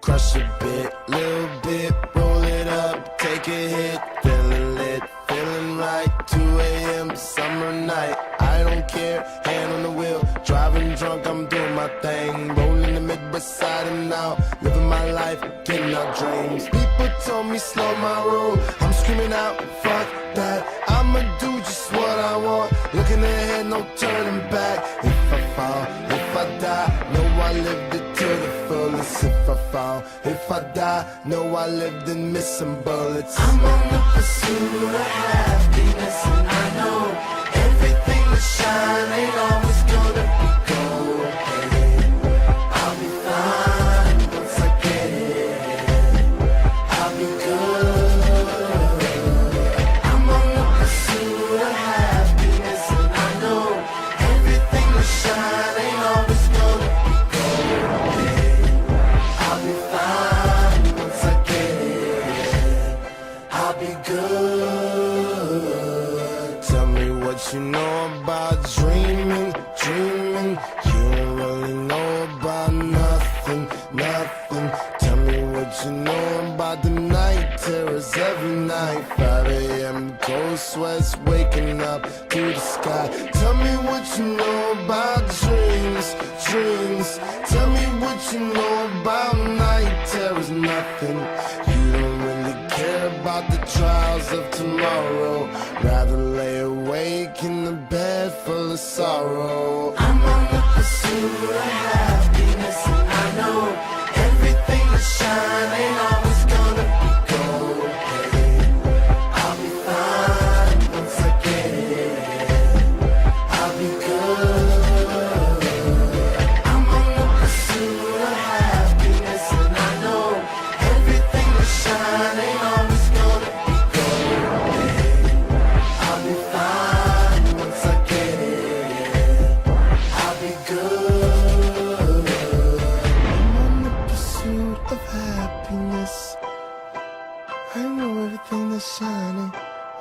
Crush a bit, little bit, roll it up, take a hit, feeling lit, feeling right, 2 a.m. summer night, I don't care, hand on the wheel, driving drunk, I'm doing my thing, rolling the Midwest side and out, living my life, getting out dreams. People told me slow my roll, I'm screaming out, fuck that, I'ma do just what I want, looking ahead, no turning back. If I fall, if I die, know I lived it to the fullest. If I fall, if I die, know I lived and missed some bullets. I'm on the pursuit of happiness, and I know everything that shine ain't always gonna be gold. Hey, I'll be fine once I get it. I'll be good. I'm on the pursuit of happiness, and I know everything that shine ain't always gonna be gold. Hey, I'll be fine once I get it. I'll be good. Tell me what you know about dreaming, dreaming. You don't really know about nothing, nothing. Tell me what you know about the night terrors every night. 5 a.m. cold sweats waking up to the sky. Tell me what you know about dreams, dreams. Tell me what you know about night terrors, nothing. You don't really care about the trials of tomorrow. Rather lay awake in the bed full of sorrow. I'm on the pursuit of happiness, and I know everything that shine ain't always gonna be gold. Hey, I'll be fine once I get it. I'll be good. I'm on the pursuit of happiness, and I know everything that shine ain't always gonna be gold. Hey, I'll be fine once I get it. I'll be good. I'm on the pursuit of happiness. I know everything that's shining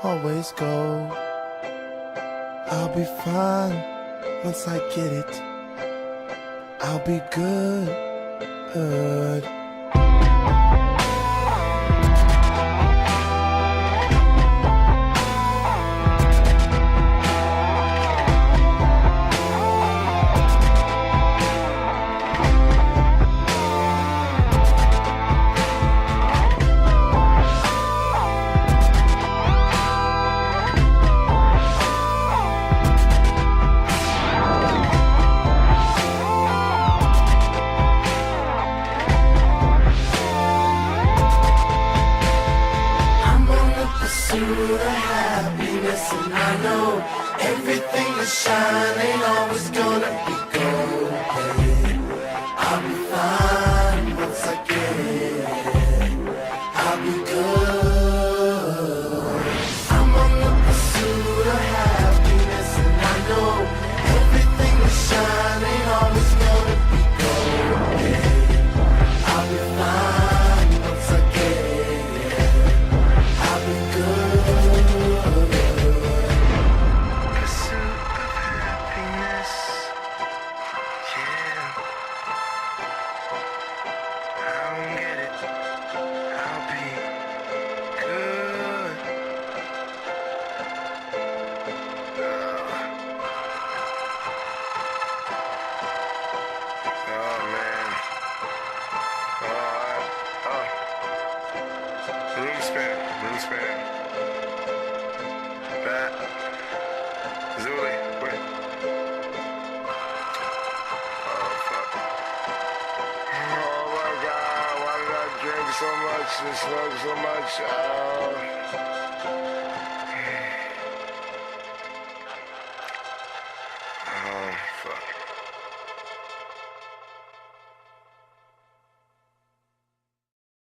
always gold. I'll be fine once I get it. I'll be good, good. I'm on the pursuit of happiness, and I know everything that shine ain't always gonna be gold. Hey, I'll be fine once I get it. I'll be good. I'm on the pursuit of happiness, and I know everything that shine ain't always gonna be gold. Hey, I'll be fine once I get it. I'll be good. Pursuit of happiness, yeah. I don't get it. I'll be good. Oh man. Oh. Room spin. Bat. Zuli. Wait. Oh fuck. Oh my god, why did I drink so much and smoke so much?